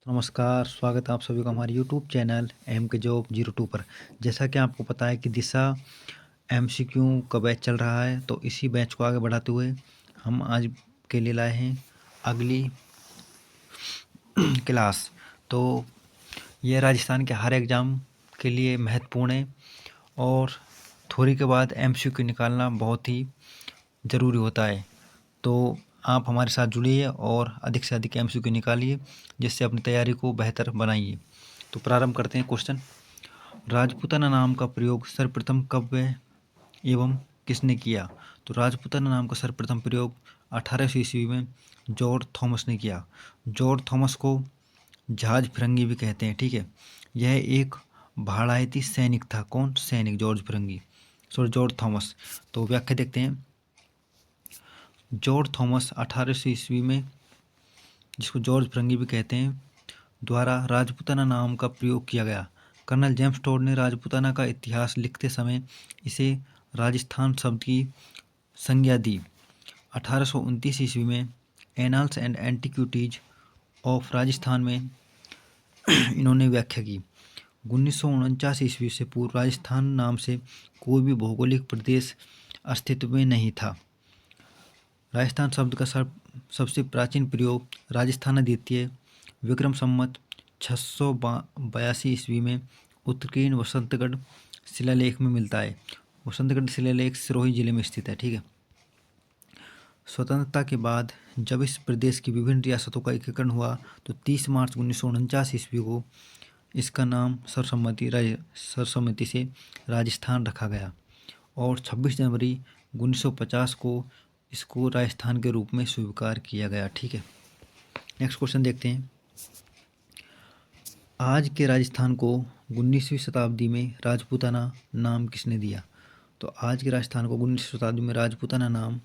तो नमस्कार, स्वागत है आप सभी का हमारे यूट्यूब चैनल एम के जॉब 02 पर। जैसा कि आपको पता है कि दिशा एमसीक्यू का बैच चल रहा है, तो इसी बैच को आगे बढ़ाते हुए हम आज के लिए लाए हैं अगली क्लास। तो यह राजस्थान के हर एग्ज़ाम के लिए महत्वपूर्ण है और थ्योरी के बाद एमसीक्यू निकालना बहुत ही ज़रूरी होता है। तो आप हमारे साथ जुड़िए और अधिक से अधिक एमसीक्यू निकालिए, जिससे अपनी तैयारी को बेहतर बनाइए। तो प्रारंभ करते हैं क्वेश्चन। राजपूताना नाम का प्रयोग सर्वप्रथम कब एवं किसने किया? तो राजपूताना नाम का सर्वप्रथम प्रयोग 1800 ईस्वी में जॉर्ज थॉमस ने किया। जॉर्ज थॉमस को जहाज फिरंगी भी कहते हैं, ठीक है। यह एक भाड़ाइती सैनिक था। कौन सैनिक? George Thomas. तो व्याख्या देखते हैं। जॉर्ज थॉमस 1800 ईस्वी में, जिसको जॉर्ज फिरंगी भी कहते हैं, द्वारा राजपूताना नाम का प्रयोग किया गया। कर्नल जेम्स टोड ने राजपूताना का इतिहास लिखते समय इसे राजस्थान शब्द की संज्ञा दी। 1829 ईस्वी में annals and antiquities of Rajasthan में इन्होंने व्याख्या की। 1949 ईस्वी से पूर्व राजस्थान नाम से कोई भी भौगोलिक प्रदेश अस्तित्व में नहीं था। राजस्थान शब्द का सबसे प्राचीन प्रयोग राजस्थान द्वितीय विक्रम संवत 682 ईस्वी में उत्कीर्ण वसंतगढ़ शिलालेख में मिलता है। वसंतगढ़ शिलालेख सिरोही जिले में स्थित है, ठीक है। स्वतंत्रता के बाद जब इस प्रदेश की विभिन्न रियासतों का एकीकरण हुआ तो 30 मार्च 1949 ईस्वी को इसका नाम सर्वसम्मति से राजस्थान रखा गया और 26 जनवरी 1950 को इसको राजस्थान के रूप में स्वीकार किया गया, ठीक है। नेक्स्ट क्वेश्चन देखते हैं। आज के राजस्थान को 19वीं शताब्दी में राजपूताना नाम किसने दिया? तो आज के राजस्थान को 19वीं शताब्दी में राजपूताना नाम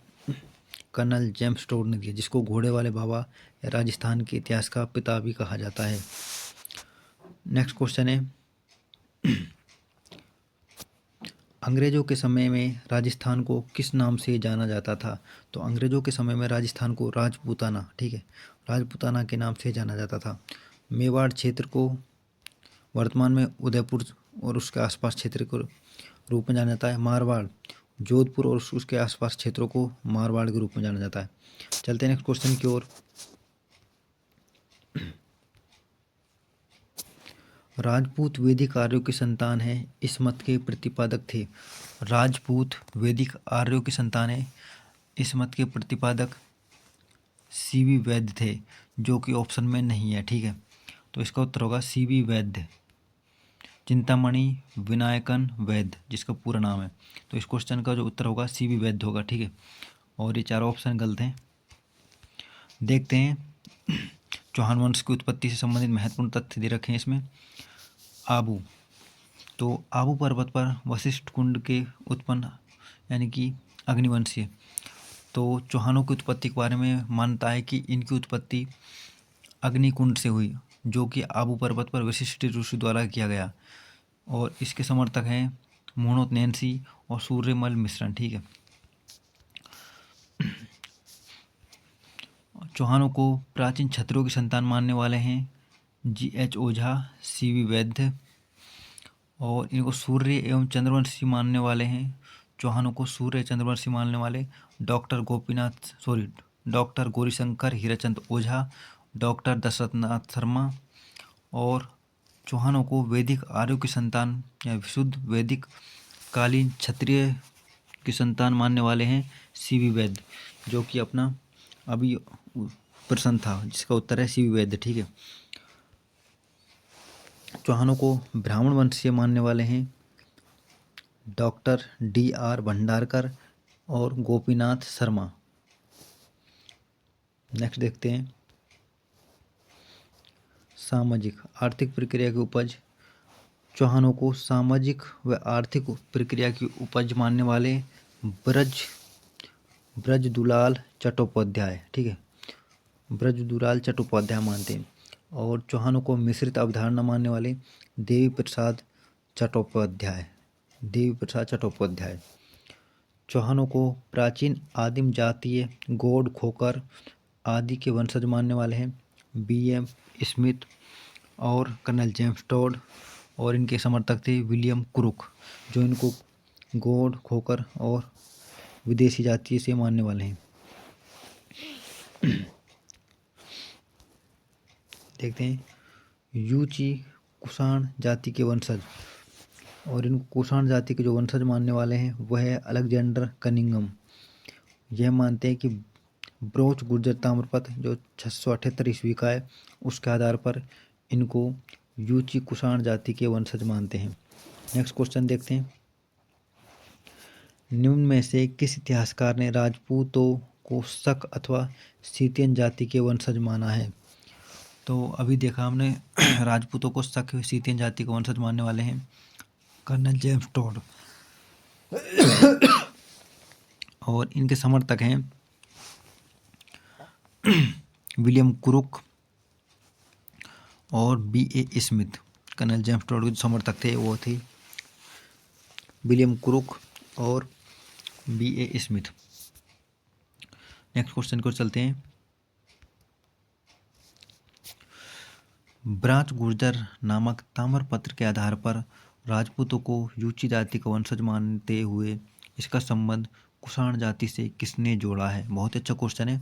कर्नल जेम्स टोड ने दिया, जिसको घोड़े वाले बाबा या राजस्थान के इतिहास का पिता भी कहा जाता है। नेक्स्ट क्वेश्चन है। अंग्रेजों के समय में राजस्थान को किस नाम से जाना जाता था? तो अंग्रेजों के समय में राजस्थान को राजपूताना, ठीक है, राजपूताना के नाम से जाना जाता था। मेवाड़ क्षेत्र को वर्तमान में उदयपुर और उसके आसपास क्षेत्र के रूप में जाना जाता है। मारवाड़, जोधपुर और उसके आसपास क्षेत्रों को मारवाड़ के रूप में जाना जाता है। चलते हैं नेक्स्ट क्वेश्चन की ओर। राजपूत वैदिक आर्यों की संतान है, इस मत के प्रतिपादक थे। राजपूत वैदिक आर्यों की संतान है, इस मत के प्रतिपादक सीवी वैद्य थे, जो कि ऑप्शन में नहीं है, ठीक है। तो इसका उत्तर होगा सीवी वैद्य, चिंतामणि विनायकन वैद्य, जिसका पूरा नाम है। तो इस क्वेश्चन का जो उत्तर होगा सीवी वैद्य होगा, ठीक है। और ये चारों ऑप्शन गलत हैं। देखते हैं। चौहान वंश की उत्पत्ति से संबंधित महत्वपूर्ण तथ्य दे रखे हैं इसमें। आबू, तो आबू पर्वत पर वशिष्ठ कुंड के उत्पन्न यानी कि अग्निवंशीय। तो चौहानों की उत्पत्ति के बारे में मानता है कि इनकी उत्पत्ति अग्निकुंड से हुई, जो कि आबू पर्वत पर वशिष्ठ ऋषि द्वारा किया गया। और इसके समर्थक हैं मोहनोत नैन्सी और सूर्यमल मिश्रण, ठीक है। चौहानों को प्राचीन क्षत्रियों की संतान मानने वाले हैं GH ओझा, CV वैद्य। और इनको सूर्य एवं चंद्रवंशी मानने वाले हैं, चौहानों को सूर्य चंद्रवंशी मानने वाले डॉक्टर गौरीशंकर हीराचंद ओझा, डॉक्टर दशरथनाथ शर्मा। और चौहानों को वैदिक आर्यों की संतान या विशुद्ध वैदिक कालीन क्षत्रिय की संतान मानने वाले हैं CV वैद्य, जो कि अपना अभी प्रश्न था, जिसका उत्तर है CV वैद्य, ठीक है। चौहानों को ब्राह्मण वंशीय मानने वाले हैं डॉक्टर DR भंडारकर और गोपीनाथ शर्मा। नेक्स्ट देखते हैं। सामाजिक आर्थिक प्रक्रिया की उपज, चौहानों को सामाजिक व आर्थिक प्रक्रिया की उपज मानने वाले ब्रजदुलाल चट्टोपाध्याय, ठीक है, ब्रजदुलाल चट्टोपाध्याय मानते हैं। और चौहानों को मिश्रित अवधारणा मानने वाले देवी प्रसाद चट्टोपाध्याय। चौहानों को प्राचीन आदिम जातीय गौड़ खोकर आदि के वंशज मानने वाले हैं BM स्मिथ और कर्नल जेम्स टॉड, और इनके समर्थक थे विलियम क्रुक, जो इनको गॉड, खोकर और विदेशी जाति से मानने वाले हैं। देखते हैं यूची कुषाण जाति के वंशज, और इन कुषाण जाति के जो वंशज मानने वाले हैं वह है अलेक्जेंडर कनिंघम। यह मानते हैं कि ब्रोच गुर्जर ताम्रपत्र जो 678 ईस्वी का है, उसके आधार पर इनको यूची कुषाण जाति के वंशज मानते हैं। नेक्स्ट क्वेश्चन देखते हैं, निम्न में से किस इतिहासकार ने राजपूतों को शक अथवा सीतियन जाति के वंशज माना है? तो अभी देखा हमने राजपूतों को शक सीतियन जाति के वंशज मानने वाले हैं कर्नल जेम्स टॉड, और इनके समर्थक हैं विलियम क्रुक और B.A. Smith. Colonel James Tod के जो समर्थक थे वो थे विलियम क्रुक और B.A. स्मिथ। नेक्स्ट क्वेश्चन को चलते हैं, ब्राच गुर्जर नामक ताम्रपत्र के आधार पर राजपूतों को यूची जाति का वंशज मानते हुए इसका संबंध कुषाण जाति से किसने जोड़ा है? बहुत अच्छा क्वेश्चन है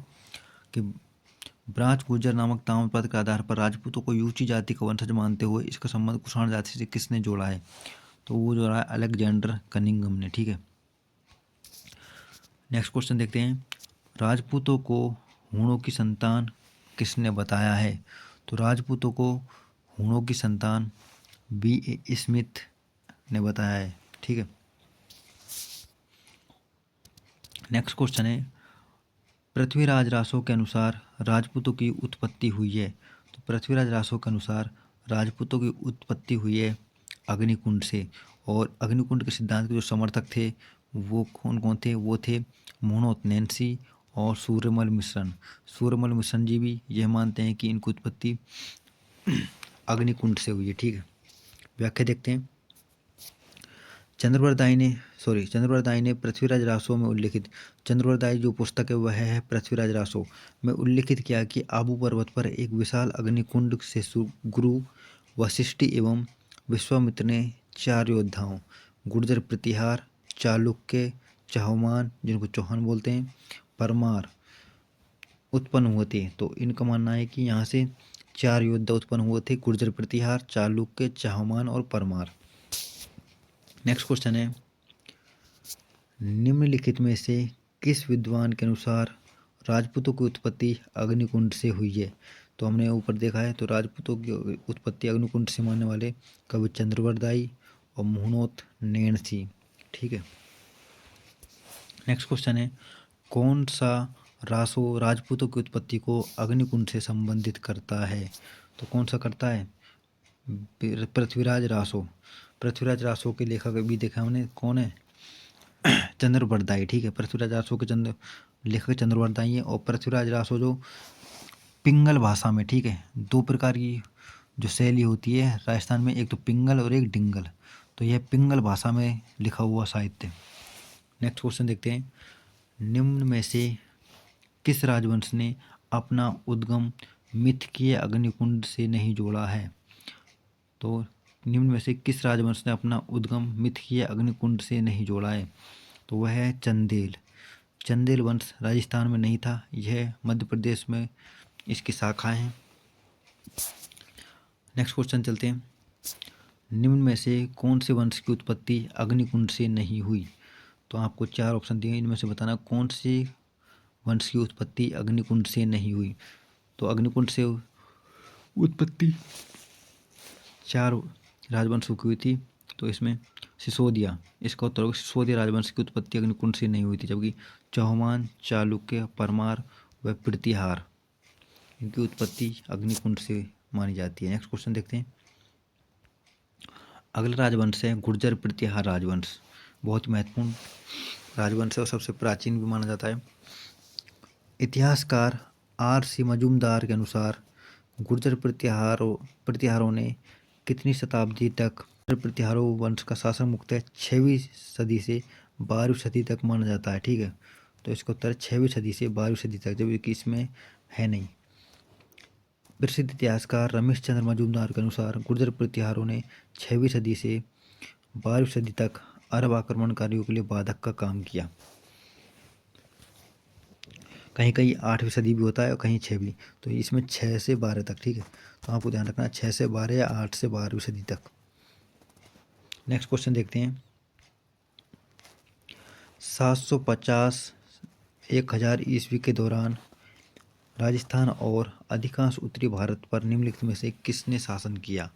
कि ब्राच गुर्जर नामक ताम्रपत्र के आधार पर राजपूतों को यूची जाति का वंशज मानते हुए इसका संबंध कुषाण जाति से किसने जोड़ा है? तो वो जोड़ा है अलेक्जेंडर कनिंघम ने। ठीक है, नेक्स्ट क्वेश्चन देखते हैं, राजपूतों को हूणों की संतान किसने बताया है? तो राजपूतों को हूणों की संतान B.A. स्मिथ ने बताया है। ठीक है, नेक्स्ट क्वेश्चन है, पृथ्वीराज रासो के अनुसार राजपूतों की उत्पत्ति हुई है। तो पृथ्वीराज रासो के अनुसार राजपूतों की उत्पत्ति हुई है अग्निकुंड से, और अग्निकुंड के सिद्धांत के जो समर्थक थे वो कौन कौन थे? वो थे मोहनोत नैन्सी और सूर्यमल मिश्रण। सूर्यमल मिश्रण जी भी यह मानते हैं कि इनकी उत्पत्ति अग्निकुंड से हुई है। ठीक है, व्याख्या देखते हैं, चंद्रवरदाई ने पृथ्वीराज रासो में उल्लिखित, चंद्रवरदाई जो पुस्तक है वह है पृथ्वीराज रासो में उल्लिखित किया कि आबू पर्वत पर एक विशाल अग्निकुंड से गुरु वशिष्ठ एवं विश्वामित्र ने 4 योद्धाओं गुर्जर प्रतिहार, चालुक्य, चाहमान जिनको चौहान बोलते हैं, परमार उत्पन्न हुए थे। तो इनका मानना है कि यहाँ से 4 योद्धा उत्पन्न हुए थे, गुर्जर प्रतिहार, चालुक्य, चाहमान और परमार। नेक्स्ट क्वेश्चन है, निम्नलिखित में से किस विद्वान के अनुसार राजपूतों की उत्पत्ति अग्निकुंड से हुई है? तो हमने ऊपर देखा है, तो राजपूतों की उत्पत्ति अग्निकुंड से मानने वाले कवि चंद्रवरदाई और मोहनोत नैन्सी। ठीक है, नेक्स्ट क्वेश्चन है, कौन सा रासो राजपूतों की उत्पत्ति को अग्निकुंड से संबंधित करता है? तो कौन सा करता है? पृथ्वीराज रासो। पृथ्वीराज रासो के लेखक भी देखा हमने, कौन है? चंद्रवरदाई। ठीक है, पृथ्वीराज रासो के लेखक चंद्रवरदाई है, और पृथ्वीराज रासो जो पिंगल भाषा में, ठीक है, 2 प्रकार की जो शैली होती है राजस्थान में, एक तो पिंगल और एक डिंगल, तो यह पिंगल भाषा में लिखा हुआ साहित्य। नेक्स्ट क्वेश्चन देखते हैं, निम्न में से किस राजवंश ने अपना उद्गम मिथकीय अग्निकुंड से नहीं जोड़ा है? तो निम्न में से किस राजवंश ने अपना उद्गम मिथकीय अग्निकुंड से नहीं जोड़ा है? तो वह है चंदेल। चंदेल वंश राजस्थान में नहीं था, यह मध्य प्रदेश में इसकी शाखाएं हैं। नेक्स्ट क्वेश्चन चलते हैं, निम्न में से कौन से वंश की उत्पत्ति अग्निकुंड से नहीं हुई? तो आपको 4 ऑप्शन दिए, इनमें से बताना कौन से वंश की उत्पत्ति अग्निकुंड से नहीं हुई। तो अग्निकुंड से उत्पत्ति 4 राजवंशों की हुई थी, तो इसमें सिसोदिया, इसका उत्तर होगा सिसोदिया राजवंश की उत्पत्ति अग्निकुंड से नहीं हुई थी, जबकि चौहान, चालुक्य, परमार व प्रतिहार इनकी उत्पत्ति अग्निकुंड से मानी जाती है। नेक्स्ट क्वेश्चन देखते हैं, अगला राजवंश है गुर्जर प्रतिहार राजवंश। बहुत महत्वपूर्ण राजवंश है और सबसे प्राचीन भी माना जाता है। इतिहासकार R.C. मजूमदार के अनुसार गुर्जर प्रतिहारों ने कितनी शताब्दी तक, प्रतिहारों वंश का शासन मुख्यतः 6वीं सदी से 12वीं सदी तक माना जाता है। ठीक है, तो इसका उत्तर 6वीं सदी से 12वीं सदी तक, जबकि इसमें है नहीं। प्रसिद्ध इतिहासकार रमेश चंद्र मजूमदार के अनुसार गुर्जर प्रतिहारों ने 6वीं सदी से 12वीं सदी तक अरब आक्रमणकारियों के लिए बाधक का काम किया। कहीं कहीं 8वीं सदी भी होता है और कहीं 6वीं, तो इसमें 6 से 12 तक, ठीक है। तो आपको ध्यान रखना 6 से 12 या 8 से 12वीं सदी तक। नेक्स्ट क्वेश्चन देखते हैं। 750-1000 ईस्वी के दौरान राजस्थान और अधिकांश उत्तरी भारत पर निम्नलिखित में से किसने शासन किया?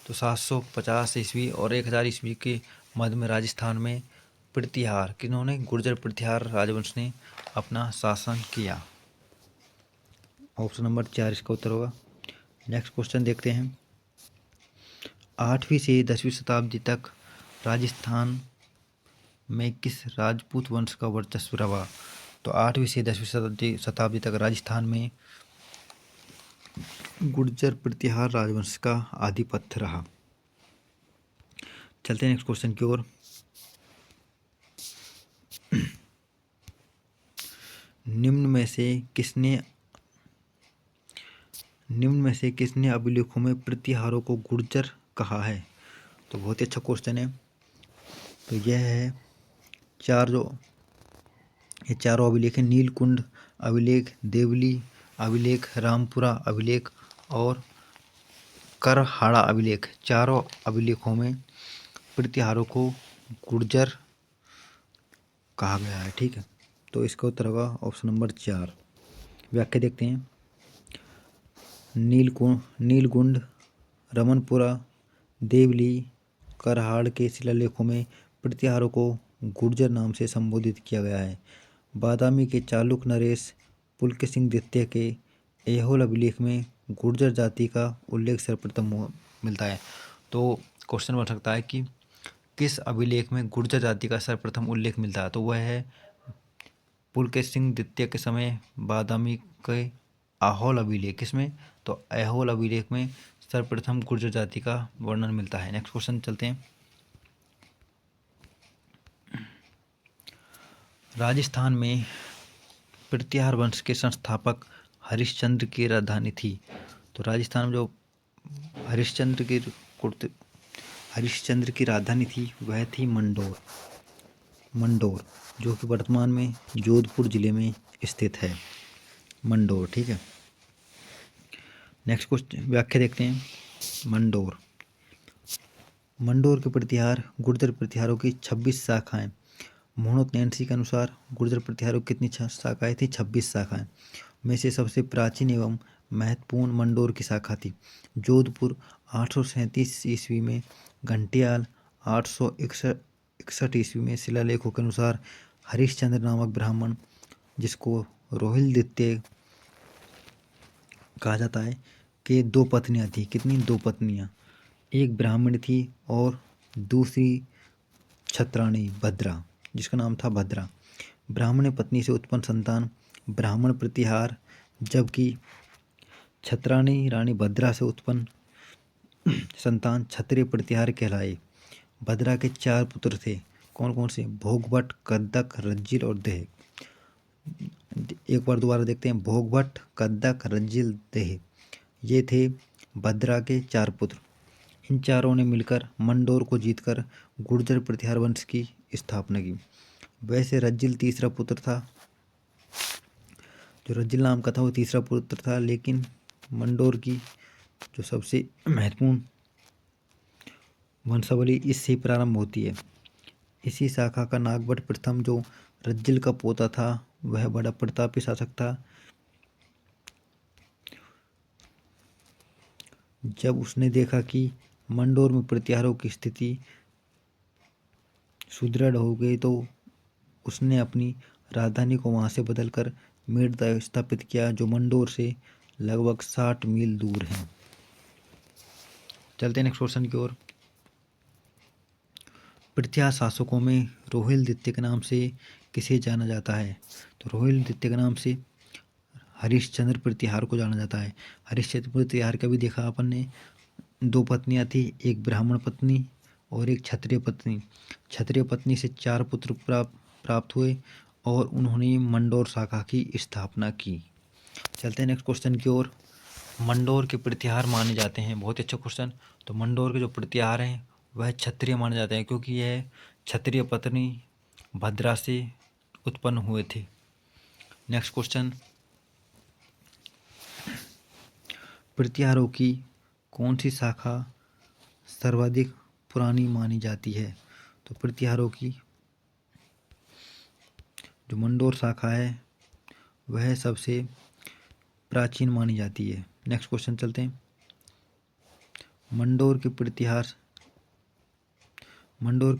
तो 750 ईस्वी और 1000 ईस्वी के मध्य में राजस्थान में प्रतिहार किन्होंने, गुर्जर प्रतिहार राजवंश ने अपना शासन किया। ऑप्शन नंबर 4 इसका उत्तर होगा। नेक्स्ट क्वेश्चन देखते हैं। 8वीं से 10वीं शताब्दी तक राजस्थान में किस राजपूत वंश का वर्चस्व रहा? तो 8वीं से 10वीं शताब्दी तक राजस्थान में गुर्जर प्रतिहार राजवंश का आधिपत्य रहा। चलते हैं नेक्स्ट क्वेश्चन की ओर। निम्न में से किसने अभिलेखों में प्रतिहारों को गुर्जर कहा है? तो बहुत ही अच्छा क्वेश्चन है। तो यह है ये चारों अभिलेख हैं। नीलकुंड अभिलेख, देवली अभिलेख, रामपुरा अभिलेख और करहाड़ा अभिलेख। चारों अभिलेखों में प्रतिहारों को गुर्जर कहा गया है, ठीक है। तो इसका उत्तर होगा ऑप्शन नंबर 4। व्याख्या देखते हैं। नीलकुंड, रमनपुरा, देवली, करहाड़ के शिलालेखों में प्रतिहारों को गुर्जर नाम से संबोधित किया गया है। बादामी के चालुक नरेश पुलकेशिन द्वितीय के ऐहोल अभिलेख में गुर्जर जाति का उल्लेख सर्वप्रथम मिलता है। तो क्वेश्चन बन सकता है कि किस अभिलेख में गुर्जर जाति का सर्वप्रथम उल्लेख मिलता है? तो वह है पुलकेशिन द्वितीय के समय बादामी के ऐहोल अभिलेख। किसमें? तो ऐहोल अभिलेख में सर्वप्रथम गुर्जर जाति का वर्णन मिलता है। नेक्स्ट क्वेश्चन चलते हैं। राजस्थान में प्रतिहार वंश के संस्थापक हरिश्चंद्र की राजधानी थी। तो राजस्थान में जो हरिश्चंद्र की राजधानी थी वह थी मंडोर, जो कि वर्तमान में जोधपुर जिले में स्थित है मंडोर, ठीक है। नेक्स्ट क्वेश्चन व्याख्या देखते हैं। मंडोर के प्रतिहार गुर्जर प्रतिहारों की 26 शाखाएं। मोहनोत नैन्सी के अनुसार गुर्जर प्रतिहारों की कितनी शाखाएं थी? 26 शाखाएं में से सबसे प्राचीन एवं महत्वपूर्ण मंडोर की शाखा थी। जोधपुर 837 ईस्वी में, घंटियाल 861 ईस्वी में शिलालेखों के अनुसार हरिश्चंद्र नामक ब्राह्मण, जिसको रोहिल द्वितीय कहा जाता है, कि 2 पत्नियां थी। कितनी? 2 पत्नियां। एक ब्राह्मण थी और दूसरी छत्राणी भद्रा, जिसका नाम था भद्रा। ब्राह्मण पत्नी से उत्पन्न संतान ब्राह्मण प्रतिहार, जबकि छत्राणी रानी भद्रा से उत्पन्न संतान क्षत्रिय प्रतिहार कहलाए। भद्रा के 4 पुत्र थे। कौन कौन से? भोगभट्ट, कद्दक, रज्जिल और देह। एक बार दोबारा देखते हैं। भोगभट्ट, कद्दक, रज्जिल, देह, ये थे भद्रा के 4 पुत्र। इन चारों ने मिलकर मंडोर को जीतकर गुर्जर प्रतिहार वंश की स्थापना की। वैसे रज्जिल तीसरा पुत्र था, जो रज्जिल नाम का था वो तीसरा पुत्र था, लेकिन मंडोर की जो सबसे महत्वपूर्ण वंशावली इससे प्रारंभ होती है। इसी शाखा का नागभट्ट प्रथम, जो रज्जिल का पोता था, वह बड़ा प्रतापी शासक था। जब उसने देखा कि मंडोर में प्रतिहारों की स्थिति सुदृढ़ हो गई, तो उसने अपनी राजधानी को वहां से बदलकर मेड़ता स्थापित किया, जो मंडोर से लगभग 60 मील दूर है। चलते हैं नेक्स्ट क्वेश्चन की ओर। प्रतिहार शासकों में रोहिल द्वितीय के नाम से किसे जाना जाता है? तो रोहिल द्वितीय के नाम से हरिश्चंद्र प्रतिहार को जाना जाता है। हरिश्चंद्र प्रतिहार का भी देखा अपन ने, 2 पत्नियां थी, एक ब्राह्मण पत्नी और एक क्षत्रिय पत्नी। क्षत्रिय पत्नी से 4 पुत्र प्राप्त हुए और उन्होंने मंडोर शाखा की स्थापना की। चलते हैं नेक्स्ट क्वेश्चन की ओर। मंडोर के प्रतिहार माने जाते हैं। बहुत ही अच्छा क्वेश्चन। तो मंडोर के जो प्रतिहार हैं वह क्षत्रिय माने जाते हैं, क्योंकि यह क्षत्रिय पत्नी भद्रा से उत्पन्न हुए थे। नेक्स्ट क्वेश्चन, प्रतिहारों की कौन सी शाखा सर्वाधिक पुरानी मानी जाती है? तो प्रतिहारों की जो मंडोर शाखा है वह सबसे प्राचीन मानी जाती है। नेक्स्ट क्वेश्चन चलते हैं। मंडोर के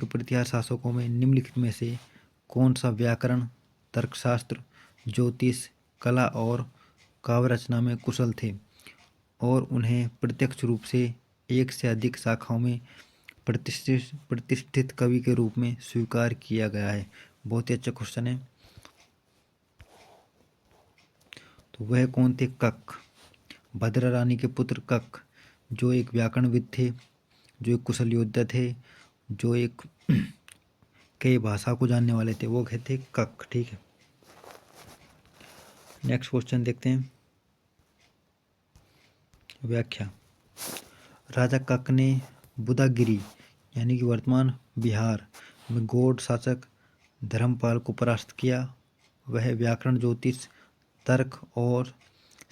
प्रतिहार शासकों में निम्नलिखित में से कौन सा व्याकरण, तर्कशास्त्र, ज्योतिष, कला और काव्य रचना में कुशल थे और उन्हें प्रत्यक्ष रूप से एक से अधिक शाखाओं में प्रतिष्ठित कवि के रूप में स्वीकार किया गया है? बहुत ही अच्छा क्वेश्चन है। तो वह कौन थे? कक, भद्रा रानी के पुत्र कक, जो एक व्याकरणविद थे, जो एक कुशल योद्धा थे, जो एक कई भाषा को जानने वाले थे, वो कहते कक। ठीक है। नेक्स्ट क्वेश्चन देखते हैं। व्याख्या। राजा कक ने बुदागिरी यानी कि वर्तमान बिहार में गौड़ शासक धर्मपाल को परास्त किया। वह व्याकरण, ज्योतिष, तर्क और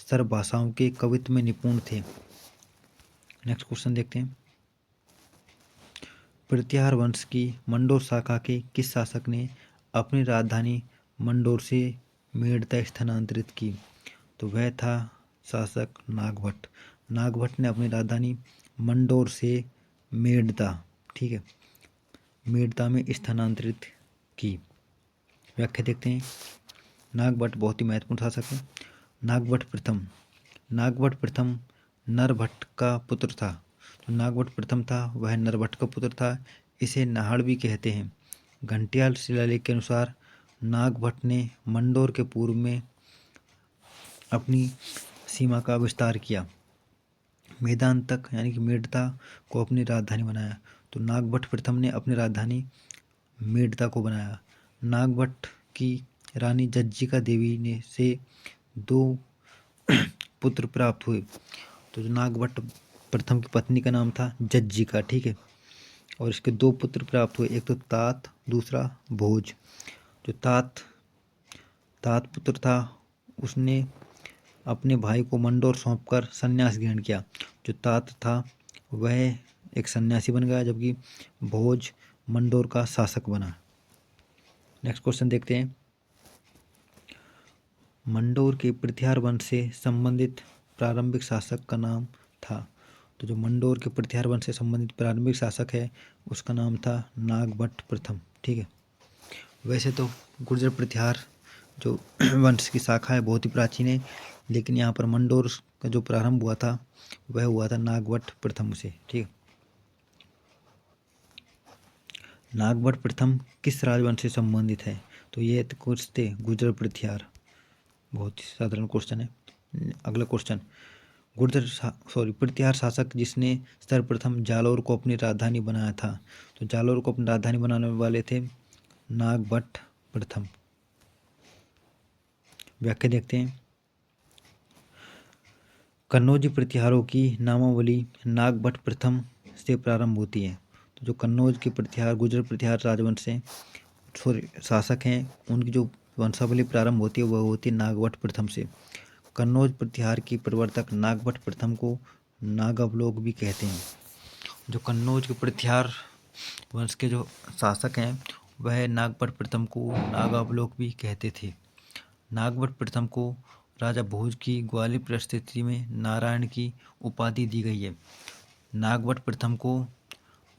सर्व भाषाओं के कवित्व में निपुण थे। नेक्स्ट क्वेश्चन देखते हैं। प्रतिहार वंश की मंडोर शाखा के किस शासक ने अपनी राजधानी मंडोर से मेड़ता स्थानांतरित की? तो वह था शासक नागभट्ट। नागभट्ट ने अपनी राजधानी मंडोर से मेड़ता, ठीक है, मेड़ता में स्थानांतरित की। व्याख्या देखते हैं। नागभट्ट बहुत ही महत्वपूर्ण शासक है। नागभट्ट प्रथम नरभट्ट का पुत्र था। तो नागभट्ट प्रथम था वह नरभट्ट का पुत्र था। इसे नाहड़ भी कहते हैं। घंटियाल शिलालेख के अनुसार नागभट्ट ने मंडोर के पूर्व में अपनी सीमा का विस्तार किया, मैदान तक यानी कि मेड़ता को अपनी राजधानी बनाया। तो नागभट्ट प्रथम ने अपनी राजधानी मेड़ता को बनाया। नागभट्ट की रानी जज्जिका देवी ने से 2 पुत्र प्राप्त हुए। तो जो नागभट्ट प्रथम की पत्नी का नाम था जज्जिका, ठीक है, और इसके 2 पुत्र प्राप्त हुए, एक तो तात, दूसरा भोज। जो तात पुत्र था उसने अपने भाई को मंडोर सौंपकर संन्यास ग्रहण किया। जो तात था वह एक सन्यासी बन गया, जबकि भोज मंडोर का शासक बना। नेक्स्ट क्वेश्चन देखते हैं। मंडोर के प्रतिहार वंश से संबंधित प्रारंभिक शासक का नाम था। तो जो मंडोर के प्रतिहार वंश से संबंधित प्रारंभिक शासक है उसका नाम था नागभट्ट प्रथम। ठीक है। वैसे तो गुर्जर प्रतिहार जो वंश की शाखा है बहुत ही प्राचीन है, लेकिन यहाँ पर मंडोर का जो प्रारंभ हुआ था वह हुआ था नागभट्ट प्रथम से। ठीक है। नागभट्ट प्रथम किस राजवंश से संबंधित है? तो ये कुछ थे गुर्जर प्रतिहार। बहुत ही साधारण क्वेश्चन है। अगला क्वेश्चन, प्रतिहार शासक जिसने सर्वप्रथम जालौर को अपनी राजधानी बनाया था। तो जालौर को अपनी राजधानी बनाने वाले थे नागभट्ट प्रथम। व्याख्या देखते हैं। कन्नौजी प्रतिहारों की नामावली नागभट्ट प्रथम से प्रारंभ होती है। तो जो कन्नौज के प्रतिहार गुर्जर प्रतिहार राजवंश से शासक हैं उनकी जो वंशावली प्रारंभ होती है वह होती है नागभट्ट प्रथम से। कन्नौज प्रतिहार की प्रवर्तक नागभट्ट प्रथम को नागावलोक भी कहते हैं। जो कन्नौज के प्रतिहार वंश के जो शासक हैं वह नागभट्ट प्रथम को नागावलोक भी कहते थे। नागभट्ट प्रथम को राजा भोज की ग्वालियर परिस्थिति में नारायण की उपाधि दी गई है। नागभट्ट प्रथम को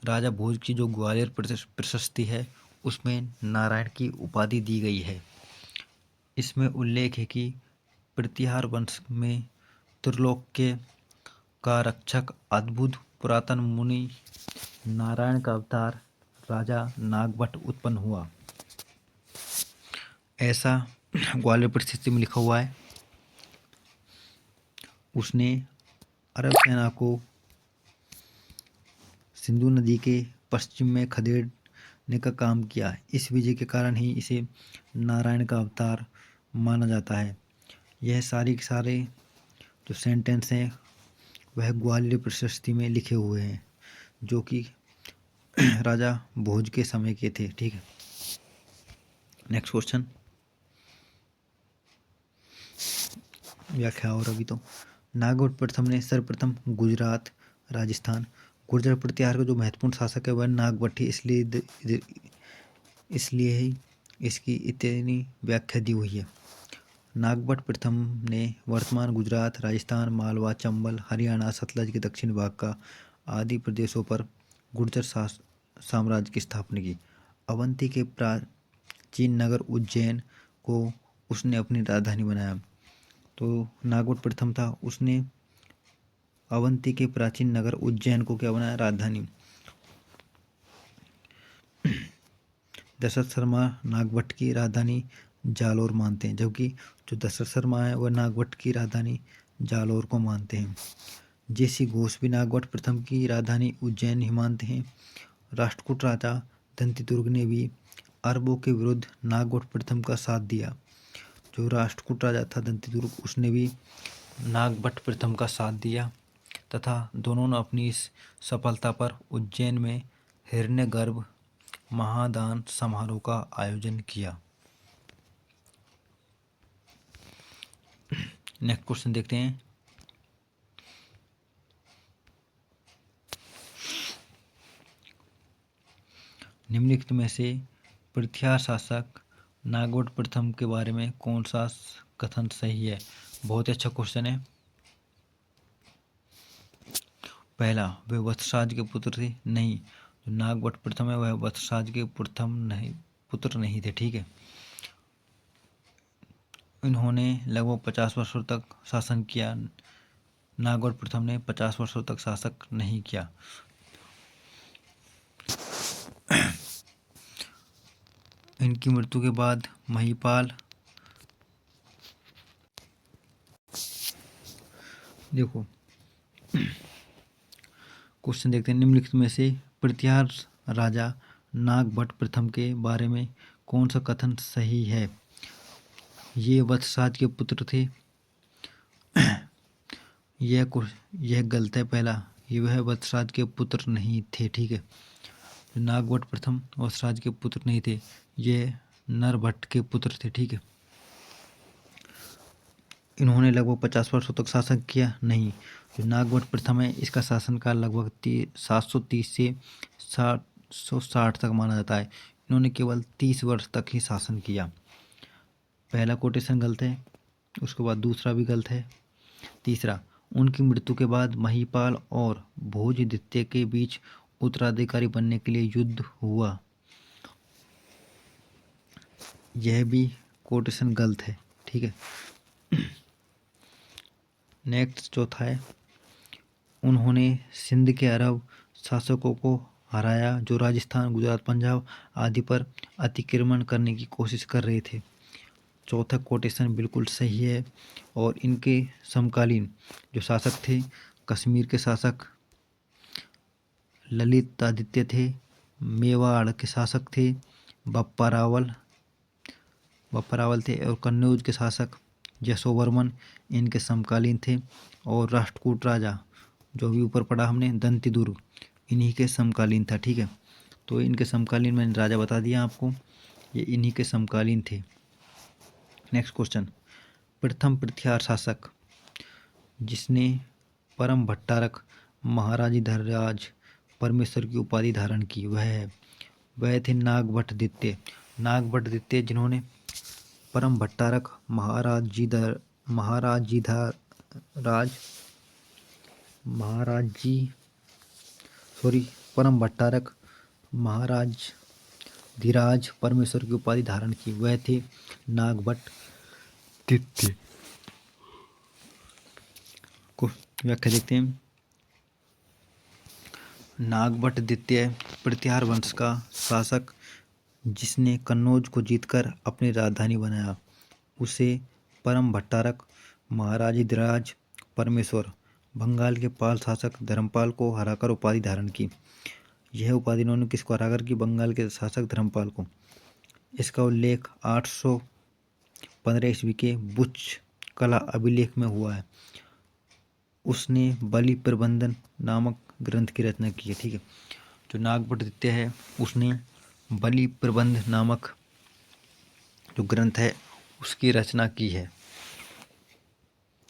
राजा भोज की जो ग्वालियर प्रशस्ति है उसमें नारायण की उपाधि दी गई है। इसमें उल्लेख है कि प्रतिहार वंश में त्रिलोक्य का रक्षक अद्भुत पुरातन मुनि नारायण का अवतार राजा नागभट्ट उत्पन्न हुआ, ऐसा ग्वालियर परिस्थिति में लिखा हुआ है। उसने अरब सेना को सिंधु नदी के पश्चिम में खदेड़ने का काम किया। इस विजय के कारण ही इसे नारायण का अवतार माना जाता है। यह सारे जो सेंटेंस हैं वह ग्वालियर प्रशस्ति में लिखे हुए हैं, जो कि राजा भोज के समय के थे। ठीक है, नेक्स्ट क्वेश्चन व्याख्या। और अभी तो नागवट प्रथम ने सर्वप्रथम गुजरात, राजस्थान, गुर्जर प्रतिहार का जो महत्वपूर्ण शासक है वह नागवट ही, इसलिए ही इसकी इतनी व्याख्या दी हुई है। नागवट प्रथम ने वर्तमान गुजरात, राजस्थान, मालवा, चंबल, हरियाणा, सतलज के दक्षिण भाग का आदि प्रदेशों पर गुर्जर साम्राज्य की स्थापना की। अवंती के प्राचीन नगर उज्जैन को उसने अपनी राजधानी बनाया। तो नागवट प्रथम था, उसने अवंती के प्राचीन नगर उज्जैन को क्या बनाया, राजधानी। दशरथ शर्मा नागवट की राजधानी जालौर मानते हैं, जबकि जो दशरथ शर्मा है वह नागवट की राजधानी जालौर को मानते हैं। जेसी घोष भी नागवट प्रथम की राजधानी उज्जैन ही मानते हैं। राष्ट्रकूट राजा दंतिदुर्ग ने भी अरबों के विरुद्ध नागवट प्रथम का साथ दिया। जो राष्ट्रकूट राजा था दंतिदुर्ग, उसने भी नागवट प्रथम का साथ दिया तथा दोनों ने अपनी इस सफलता पर उज्जैन में हिरण्यगर्भ महादान समारोह का आयोजन किया। नेक्स्ट क्वेश्चन देखते हैं। निम्नलिखित में से प्रतिहार शासक नागवट प्रथम के बारे में कौन सा कथन सही है? बहुत ही अच्छा क्वेश्चन है। पहला, वे वत्सराज के पुत्र थे। नहीं, जो नागवट प्रथम है वह वत्सराज के पुत्र नहीं थे। ठीक है, इन्होंने लगभग 50 वर्षों तक शासन किया। नागवट प्रथम ने 50 वर्षों तक शासक नहीं किया। इनकी मृत्यु के बाद महिपाल, देखो क्वेश्चन देखते हैं। निम्नलिखित में से प्रतिहार राजा नागवट प्रथम के बारे में कौन सा कथन सही है? ये वत्सराज के पुत्र थे। यह गलत है। पहला, ये वह वत्सराज के पुत्र नहीं थे। ठीक है, नागवट प्रथम वत्सराज के पुत्र नहीं थे, ये नरभट्ट के पुत्र थे। ठीक है, इन्होंने लगभग 50 वर्षों तक शासन किया। नहीं, जो नागवट प्रथम है इसका शासनकाल लगभग 730 से 760 तक माना जाता है। इन्होंने केवल 30 वर्ष तक ही शासन किया। पहला कोटेशन गलत है, उसके बाद दूसरा भी गलत है। तीसरा, उनकी मृत्यु के बाद महिपाल और भोजदित्य के बीच उत्तराधिकारी बनने के लिए युद्ध हुआ। यह भी कोटेशन गलत है। ठीक है, नेक्स्ट चौथा है, उन्होंने सिंध के अरब शासकों को हराया जो राजस्थान, गुजरात, पंजाब आदि पर अतिक्रमण करने की कोशिश कर रहे थे। चौथा कोटेशन बिल्कुल सही है। और इनके समकालीन जो शासक थे, कश्मीर के शासक ललितादित्य थे, मेवाड़ के शासक थे बप्पा रावल थे, और कन्नौज के शासक यशोवर्मन इनके समकालीन थे। और राष्ट्रकूट राजा जो भी ऊपर पढ़ा हमने दंतिदुर्ग, इन्हीं के समकालीन था। ठीक है, तो इनके समकालीन मैंने राजा बता दिया आपको, ये इन्हीं के समकालीन थे। नेक्स्ट क्वेश्चन, प्रथम प्रतिहार शासक जिसने परम भट्टारक महाराजाधिराज परमेश्वर की उपाधि धारण की वह थे नागभट्ट द्वितीय। नागभट्ट द्वितीय जिन्होंने परम भट्टारक परम भट्टारक महाराजाधिराज परमेश्वर की उपाधि धारण की, वह थे नागभट्ट द्वितीय। को व्याख्या देखते हैं। नागभट्ट द्वितीय प्रतिहार वंश का शासक जिसने कन्नौज को जीतकर अपनी राजधानी बनाया, उसे परम भट्टारक महाराजाधिराज परमेश्वर बंगाल के पाल शासक धर्मपाल को हराकर उपाधि धारण की। यह उपाधि इन्होंने किसको हराकर की? बंगाल के शासक धर्मपाल को। इसका उल्लेख 815 ईस्वी के बुच्च कला अभिलेख में हुआ है। उसने बलि प्रबंधन नामक ग्रंथ की रचना की है। ठीक है, जो नागभट्ट द्वितीय है उसने बलि प्रबंध नामक जो ग्रंथ है उसकी रचना की है।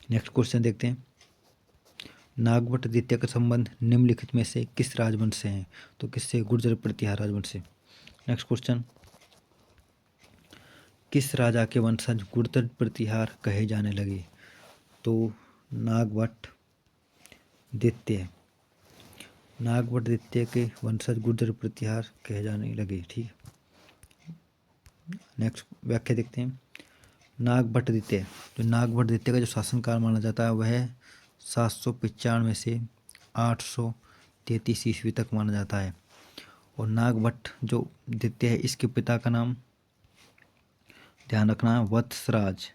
नेक्स्ट क्वेश्चन देखते हैं, नागभट्ट द्वितीय का संबंध निम्नलिखित में से किस राजवंश से है? तो किससे? गुर्जर प्रतिहार राजवंश से। नेक्स्ट क्वेश्चन, किस राजा के वंशज गुर्जर प्रतिहार कहे जाने लगे? तो नागभट्ट द्वितीय, नागभट्ट द्वितीय के वंशज गुर्जर प्रतिहार कहे जाने लगे। ठीक है, नेक्स्ट व्याख्या देखते हैं, नागभट्ट द्वितीय, जो नागभट्ट द्वितीय का जो शासनकाल माना जाता है वह 795 से 833 ईस्वी तक माना जाता है। और नागभट्ट जो द्वितीय है इसके पिता का नाम ध्यान रखना वत्सराज,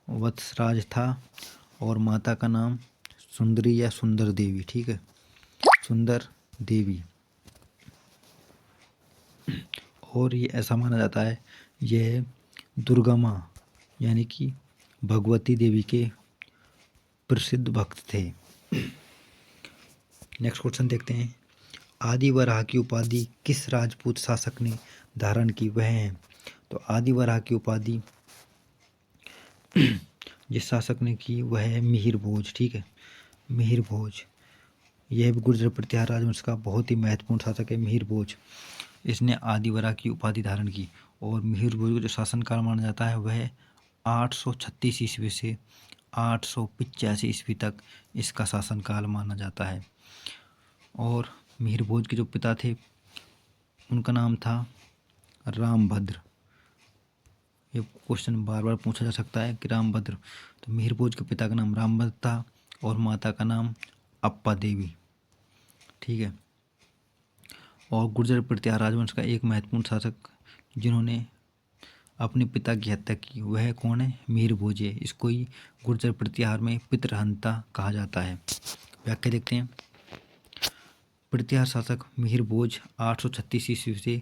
वत्सराज था और माता का नाम सुंदरी या सुंदर देवी। ठीक है, सुंदर देवी। और ये ऐसा माना जाता है यह दुर्गा माँ यानी कि भगवती देवी के प्रसिद्ध भक्त थे। नेक्स्ट क्वेश्चन देखते हैं, आदि वराह की उपाधि किस राजपूत शासक ने धारण की? वह है, तो आदि वराह की उपाधि जिस शासक ने की वह है मिहिर भोज। ठीक है, मिहिर भोज, यह भी गुर्जर प्रतिहार राजवंश का बहुत ही महत्वपूर्ण शासक है मिहिर भोज। इसने आदि वराह की उपाधि धारण की। और मिहिर भोज का जो शासनकाल माना जाता है वह 836 ईस्वी से 885 ईस्वी तक इसका शासनकाल माना जाता है। और मिहिर भोज के जो पिता थे उनका नाम था रामभद्र। ये क्वेश्चन बार बार पूछा जा सकता है कि रामभद्र, तो मिहिर भोज के पिता का नाम रामभद्र था और माता का नाम अप्पा देवी। ठीक है, और गुर्जर प्रतिहार राजवंश का एक महत्वपूर्ण शासक जिन्होंने अपने पिता की हत्या की वह कौन है? मिहिर भोज है। इसको ही गुर्जर प्रतिहार में पितृहंता कहा जाता है। व्याख्या देखते हैं, प्रतिहार शासक मिहिर भोज 836 ईस्वी से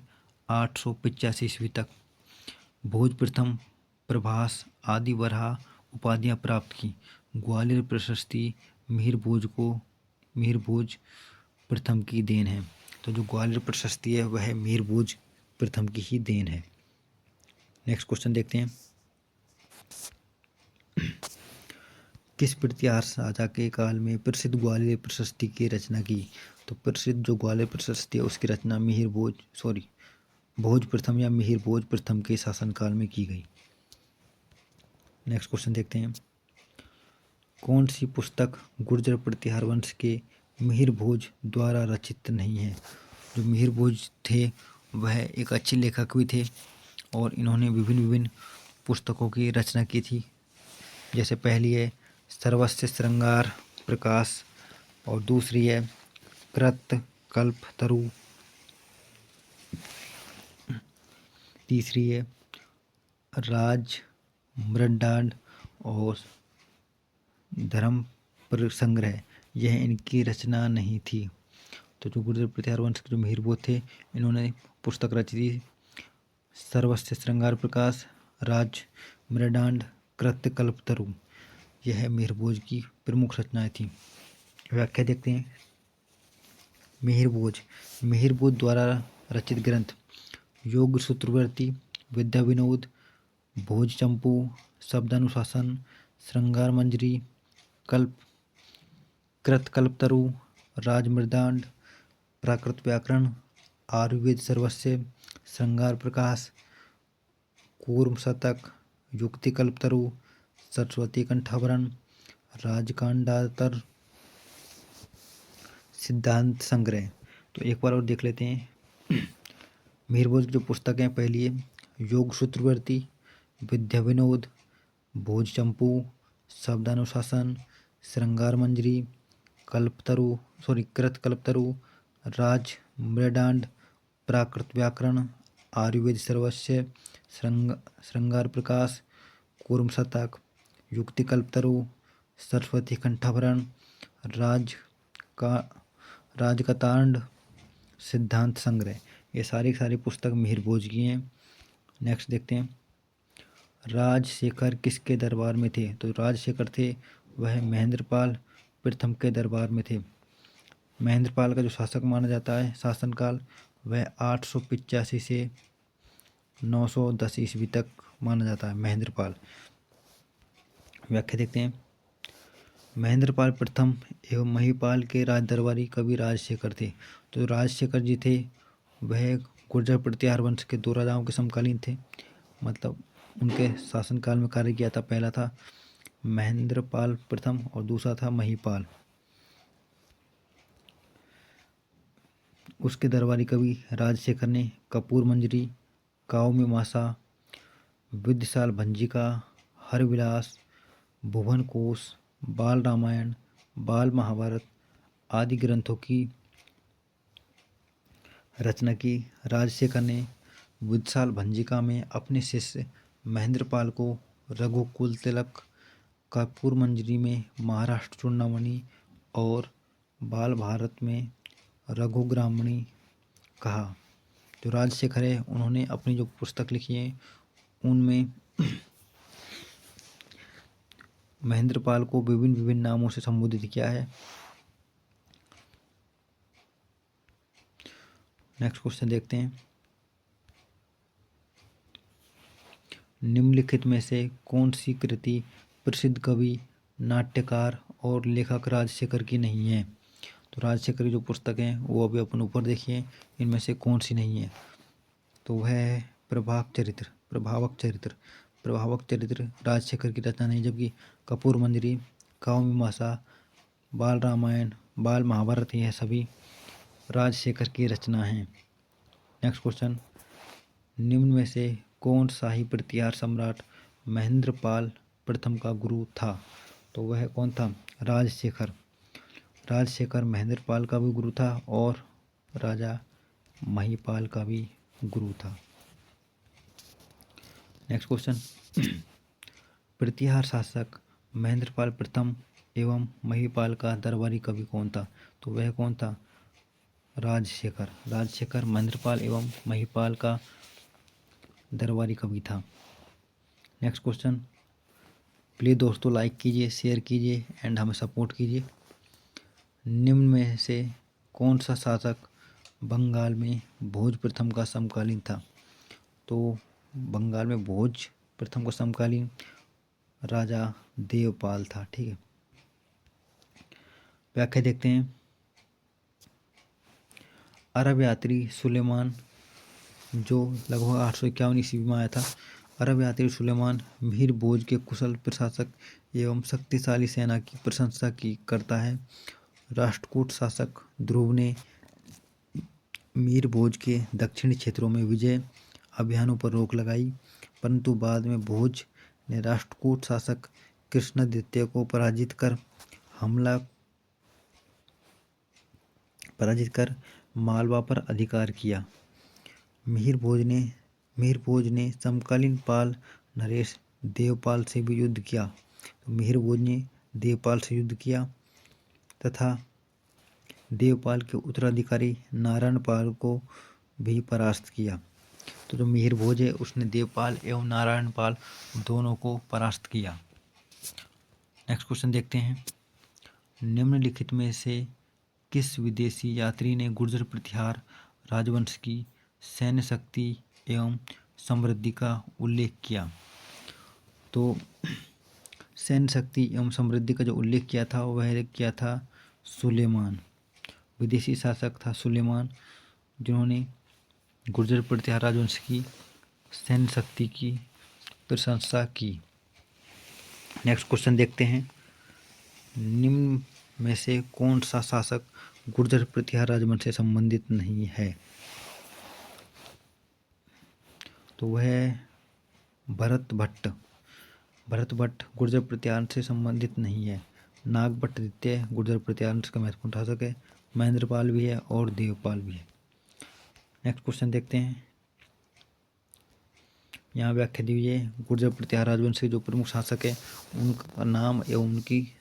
885 ईस्वी तक भोज प्रथम, प्रभास आदि वराह उपाधियां प्राप्त की। ग्वालियर प्रशस्ति मिहिर भोज प्रथम की देन है। तो जो ग्वालियर प्रशस्ति है वह मिहिर भोज प्रथम की ही देन है। नेक्स्ट क्वेश्चन देखते हैं, किस प्रतिहार राजा के काल में प्रसिद्ध ग्वालियर प्रशस्ति की रचना की? तो प्रसिद्ध जो ग्वालियर प्रशस्ति है उसकी रचना भोज प्रथम या मिहिर भोज प्रथम के शासनकाल में की गई। नेक्स्ट क्वेश्चन देखते हैं, कौन सी पुस्तक गुर्जर प्रतिहार वंश के मिहिर भोज द्वारा रचित नहीं है? जो मिहिर भोज थे वह एक अच्छे लेखक भी थे और इन्होंने विभिन्न पुस्तकों की रचना की थी। जैसे पहली है सर्वस्य श्रृंगार प्रकाश और दूसरी है कृत कल्पतरु, तीसरी है राज मृडांड और धर्म प्रसंग्रह। यह इनकी रचना नहीं थी। तो जो गुर्जर प्रतिहार वंश के जो मिहिर भोज थे इन्होंने पुस्तक रची थी सर्वस्य श्रृंगार प्रकाश, राज मृडांड, कृत्य कल्पतरु। यह मिहिर भोज की प्रमुख रचनाएं थी। व्याख्या देखते हैं, मिहिर भोज द्वारा रचित ग्रंथ योग सूत्रवृत्ति, विद्या विनोद, भोज चंपू, शब्दानुशासन, श्रृंगार मंजरी, कृत कल्पतरु, राज मृदांड, प्राकृत व्याकरण, आयुर्वेद सर्वस्य, श्रृंगार प्रकाश, कूर्म शतक, युक्ति कल्पतरु, सरस्वती कंठाभरण, राजकांडातर, सिद्धांत संग्रह। तो एक बार और देख लेते हैं मिहिर भोज की जो पुस्तकें, पहली है योग सूत्रवृत्ति, विद्या विनोद, भोज चंपू, शब्दानुशासन, श्रृंगार मंजरी, कृत कल्पतरु, राज मृडांड, प्राकृत व्याकरण, आयुर्वेद सर्वस्य, श्रृंगार प्रकाश, कूर्म शतक, युक्ति कल्पतरु, सरस्वती कंठाभरण, राजकतांड, सिद्धांत संग्रह। ये सारी पुस्तक मिहिर भोज की हैं। नेक्स्ट देखते हैं, राजशेखर किसके दरबार में थे? तो राजशेखर थे वह महेंद्रपाल प्रथम के दरबार में थे। महेंद्रपाल का जो शासक माना जाता है शासनकाल वह 885 से 910 ईस्वी तक माना जाता है। महेंद्रपाल व्याख्या देखते हैं। महेंद्रपाल प्रथम एवं महिपाल के राज दरबारी कवि राजशेखर थे। तो राजशेखर जी थे वह गुर्जर प्रतिहार वंश के दो राजाओं के समकालीन थे, मतलब उनके शासनकाल में कार्य किया था। पहला था महेंद्रपाल प्रथम और दूसरा था महिपाल। उसके दरबारी कवि राजशेखर ने कपूर मंजरी, काऊ मीमांसा, विद्यसाल भंजिका, हरविलास, भुवन कोश, बाल रामायण, बाल महाभारत आदि ग्रंथों की रचना की। राजशेखर ने विद्यसाल भंजिका में अपने शिष्य महेंद्रपाल को रघुकुल तिलक, कपूर मंजरी में महाराष्ट्र चूड़ामणि और बाल भारत में रघुग्रामणि कहा। जो राजशेखर है उन्होंने अपनी जो पुस्तक लिखी है उनमें महेंद्रपाल को विभिन्न विभिन्न नामों से संबोधित किया है। नेक्स्ट क्वेश्चन देखते हैं। निम्नलिखित में से कौन सी कृति प्रसिद्ध कवि, नाट्यकार और लेखक राजशेखर की नहीं है? तो राजशेखर की जो पुस्तक है वो अभी अपन ऊपर देखिए, इनमें से कौन सी नहीं है? तो वह है प्रभावक चरित्र राजशेखर की रचना नहीं, जबकि कपूर मंजरी, काऊ मीमांसा, बाल रामायण, बाल महाभारत यह सभी राजशेखर की रचना है। नेक्स्ट क्वेश्चन, निम्न में से कौन शाही प्रतिहार सम्राट महेंद्रपाल प्रथम का गुरु था? तो वह कौन था? राजशेखर महेंद्रपाल का भी गुरु था और राजा महिपाल का भी गुरु था। नेक्स्ट क्वेश्चन, प्रतिहार शासक महेंद्रपाल प्रथम एवं महिपाल का दरबारी कवि कौन था? तो वह कौन था? राजशेखर महेंद्रपाल एवं महिपाल का दरबारी कवि था। नेक्स्ट क्वेश्चन, प्लीज़ दोस्तों लाइक कीजिए, शेयर कीजिए एंड हमें सपोर्ट कीजिए। निम्न में से कौन सा शासक बंगाल में भोज प्रथम का समकालीन था? तो बंगाल में भोज प्रथम का समकालीन राजा देवपाल था। ठीक है, व्याख्या देखते हैं। अरब यात्री सुलेमान जो लगभग 851 ईस्वी में आया था। अरब यात्री सुलेमान मीर भोज के कुशल प्रशासक एवं शक्तिशाली सेना की प्रशंसा करता है। राष्ट्रकूट शासक ध्रुव ने मीर भोज के दक्षिणी क्षेत्रों में विजय अभियानों पर रोक लगाई, परंतु बाद में भोज ने राष्ट्रकूट शासक कृष्णद्वितीय को पराजित कर मालवा पर अधिकार किया। मीर भोज ने समकालीन पाल नरेश देवपाल से भी युद्ध किया। तो मीर भोज ने देवपाल से युद्ध किया तथा देवपाल के उत्तराधिकारी नारायण पाल को भी परास्त किया। तो जो मीर भोज है उसने देवपाल एवं नारायण पाल दोनों को परास्त किया। नेक्स्ट क्वेश्चन देखते हैं। निम्नलिखित में से किस विदेशी यात्री ने गुर्जर प्रतिहार राजवंश की सैन्य शक्ति एवं समृद्धि का उल्लेख किया? तो सैन्य शक्ति एवं समृद्धि का जो उल्लेख किया था वह किया था सुलेमान। विदेशी शासक था सुलेमान जिन्होंने गुर्जर प्रतिहार राजवंश की सैन्य शक्ति की प्रशंसा की। नेक्स्ट क्वेश्चन देखते हैं। निम्न में से कौन सा शासक गुर्जर प्रतिहार राजवंश से संबंधित नहीं है? तो वह भरत भट्ट गुर्जर प्रतिहार से संबंधित नहीं है। नागभट्ट द्वितीय गुर्जर प्रतिहार का महत्वपूर्ण शासक है। महेंद्रपाल भी है और देवपाल भी है। नेक्स्ट क्वेश्चन देखते हैं। यहाँ व्याख्या दी हुई है। गुर्जर प्रतिहार राजवंश के जो प्रमुख शासक है उनका नाम एवं उनकी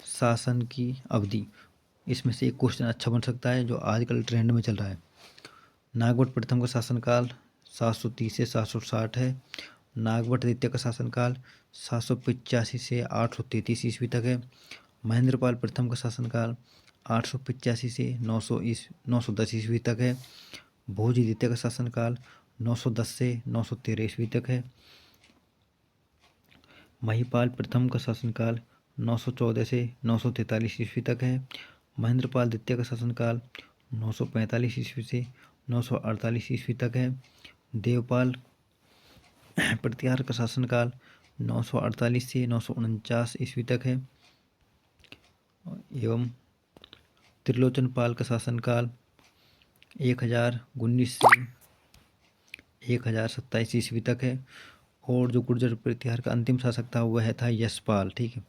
शासन की अवधि। इसमें से एक क्वेश्चन अच्छा बन सकता है जो आजकल ट्रेंड में चल रहा है। नागभट्ट प्रथम का शासनकाल 730 से 760 है नागभट्ट द्वितीय का शासनकाल 785 से 833 ईस्वी तक है। महेंद्रपाल प्रथम का शासनकाल 885 से 910 ईस्वी तक है। भोज द्वितीय का शासनकाल 910 से 913 ईस्वी तक है। महिपाल प्रथम का शासनकाल 914 से 943 ईस्वी तक है। महेंद्रपाल द्वितीय का शासनकाल 945 ईस्वी से 948 ईस्वी तक है। देवपाल प्रतिहार का शासनकाल 948 से 949 ईस्वी तक है। एवं त्रिलोचन पाल का शासनकाल 1019 से 1027 ईस्वी तक है। और जो गुर्जर प्रतिहार का अंतिम शासक था वह था यशपाल। ठीक है।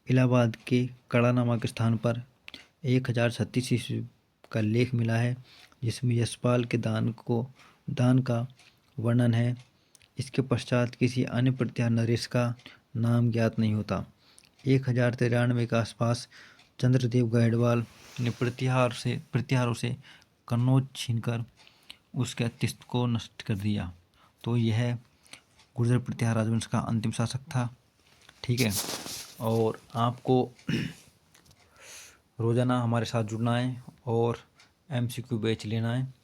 इलाहाबाद के कड़ा नामक स्थान पर 1036 ईस्वी का लेख मिला है जिसमें यशपाल के दान का वर्णन है। इसके पश्चात किसी अन्य प्रतिहार नरेश का नाम ज्ञात नहीं होता। 1093 के आसपास चंद्रदेव गढ़वाल ने प्रतिहारों से कन्नौज छीनकर उसके अस्तित्व को नष्ट कर दिया। तो यह गुर्जर प्रतिहार राजवंश का अंतिम शासक था। ठीक है। और आपको रोज़ाना हमारे साथ जुड़ना है और MCQ बैच लेना है।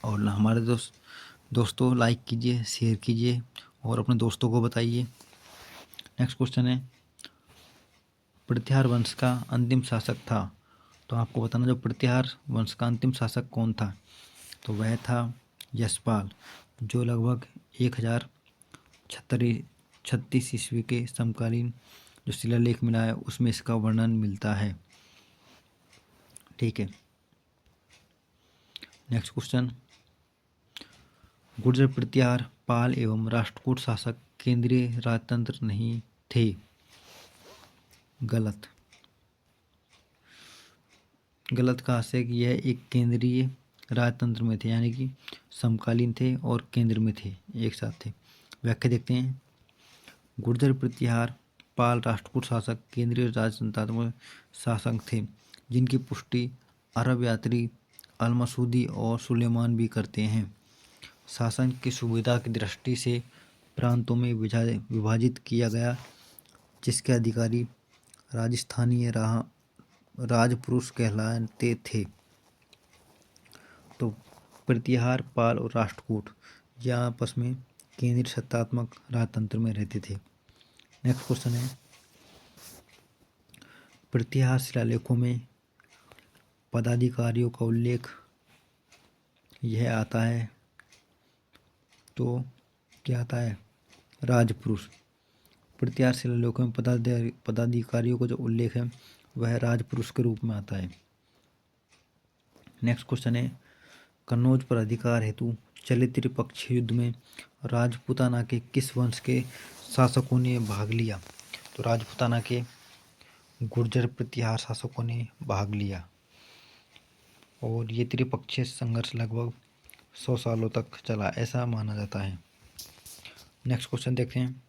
और हमारे दोस्तों लाइक कीजिए, शेयर कीजिए और अपने दोस्तों को बताइए। नेक्स्ट क्वेश्चन है, प्रतिहार वंश का अंतिम शासक था। तो आपको बताना जो प्रतिहार वंश का अंतिम शासक कौन था। तो वह था यशपाल, जो लगभग 1036 ईस्वी के समकालीन जो शिलालेख मिला है उसमें इसका वर्णन मिलता है। ठीक है। नेक्स्ट क्वेश्चन, गुर्जर प्रतिहार पाल एवं राष्ट्रकूट शासक केंद्रीय राजतंत्र नहीं थे। गलत कहा से कि यह एक केंद्रीय राजतंत्र में थे, यानी कि समकालीन थे और केंद्र में थे, एक साथ थे। व्याख्या देखते हैं। गुर्जर प्रतिहार पाल राष्ट्रकूट शासक केंद्रीय राजतंत्र शासक थे जिनकी पुष्टि अरब यात्री अल-मसूदी और सुलेमान भी करते हैं। शासन की सुविधा की दृष्टि से प्रांतों में विभाजित किया गया, जिसके अधिकारी राजस्थानीय राजपुरुष कहलाते थे। तो प्रतिहार पाल और राष्ट्रकूट यह आपस में केंद्रीय सत्तात्मक राजतंत्र में रहते थे। नेक्स्ट क्वेश्चन है, प्रतिहार शिलालेखों में पदाधिकारियों का उल्लेख यह आता है। तो क्या आता है, राजपुरुष। प्रतिहार शिलालेखों में पदाधिकारियों का जो उल्लेख है वह राजपुरुष के रूप में आता है। नेक्स्ट क्वेश्चन है, कन्नौज पर अधिकार हेतु चले त्रिपक्षीय युद्ध में राजपूताना के किस वंश के शासकों ने भाग लिया। तो राजपूताना के गुर्जर प्रतिहार शासकों ने भाग लिया और ये त्रिपक्षीय संघर्ष लगभग 100 सालों तक चला, ऐसा माना जाता है। नेक्स्ट क्वेश्चन देखते हैं।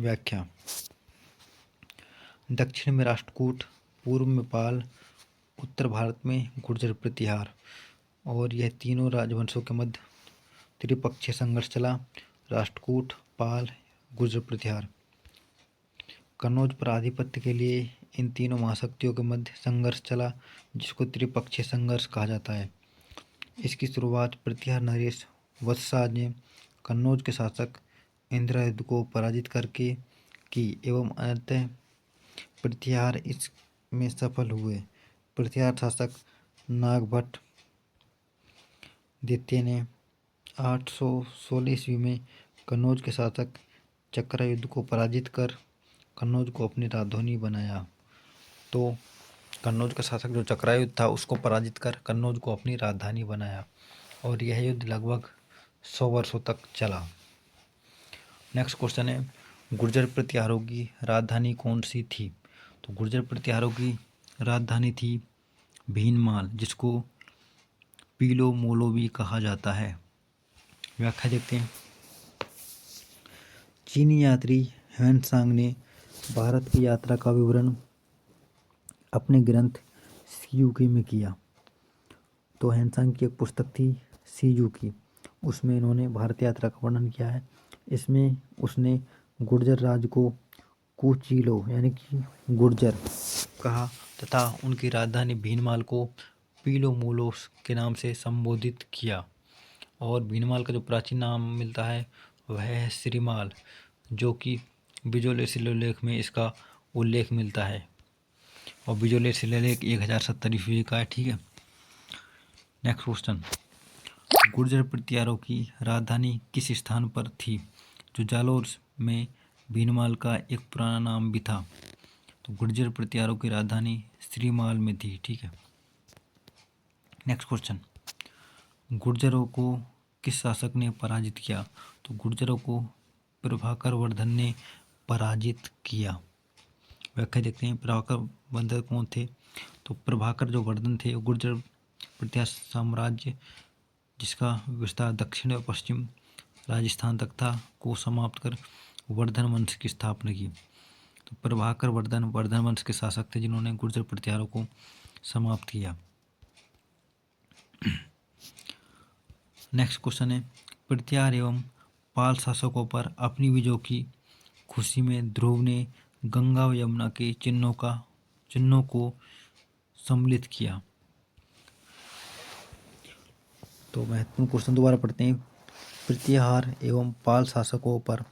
व्याख्या, दक्षिण में राष्ट्रकूट, पूर्व में पाल, उत्तर भारत में गुर्जर प्रतिहार, और यह तीनों राजवंशों के मध्य त्रिपक्षीय संघर्ष चला। राष्ट्रकूट, पाल, गुर्जर प्रतिहार। कन्नौज पर आधिपत्य के लिए इन तीनों महाशक्तियों के मध्य संघर्ष चला, जिसको त्रिपक्षीय संघर्ष कहा जाता है। इसकी शुरुआत प्रतिहार नरेश वत्सराज ने कन्नौज के शासक इंद्रयुध को पराजित करके की एवं अंततः प्रतिहार इसमें सफल हुए। प्रतिहार शासक नागभट्ट द्वितीय ने 816 ईस्वी में कन्नौज के शासक चक्रयुध को पराजित कर कन्नौज को अपनी राजधानी बनाया। तो कन्नौज का शासक जो चक्रयुध था उसको पराजित कर कन्नौज को अपनी राजधानी बनाया और यह युद्ध लगभग 100 वर्षों तक चला। नेक्स्ट क्वेश्चन है, गुर्जर प्रतिहारों की राजधानी कौन सी थी। तो गुर्जर प्रतिहारों की राजधानी थी भीनमाल, जिसको पीलो मोलो भी कहा जाता है। व्याख्या देखते हैं। चीनी यात्री ह्वेनसांग ने भारत की यात्रा का विवरण अपने ग्रंथ सीयूकी में किया। तो हेनसांग की एक पुस्तक थी सीजू की, उसमें इन्होंने भारत यात्रा का वर्णन किया है। इसमें उसने गुर्जर राज को कुचीलो यानी कि गुर्जर कहा तथा उनकी राजधानी भीनमाल को पीलोमोलोस के नाम से संबोधित किया। और भीनमाल का जो प्राचीन नाम मिलता है वह है श्रीमाल, जो कि बिजोले शिलालेख में इसका उल्लेख मिलता है। और बिजोले शिलालेख 1070 ईस्वी का है। ठीक है, नेक्स्ट क्वेश्चन, गुर्जर प्रतिहारों की राजधानी किस स्थान पर थी? जो जालोर में भीनमाल का एक पुराना नाम भी था। तो गुर्जर प्रतिहारों की राजधानी श्रीमाल में थी। ठीक है, नेक्स्ट क्वेश्चन, गुर्जरों को किस शासक ने पराजित किया? तो गुर्जरों को प्रभाकर वर्धन ने पराजित किया। व्याख्या देखते हैं, प्रभाकर वर्धन कौन थे? तो प्रभाकर जो वर्धन थे वो गुर्जर प्रतिहार साम्राज्य, जिसका विस्तार दक्षिण और पश्चिम राजस्थान तक था, को समाप्त कर वर्धन वंश की स्थापना की। तो प्रभाकर वर्धन वंश के शासक थे जिन्होंने गुर्जर प्रतिहारों को समाप्त किया। नेक्स्ट क्वेश्चन है, प्रतिहार एवं पाल शासकों पर अपनी विजयों की खुशी में ध्रुव ने गंगा व यमुना के चिन्हों को सम्मिलित किया। तो महत्वपूर्ण क्वेश्चन दोबारा पढ़ते हैं। प्रतिहार एवं पाल शासकों पर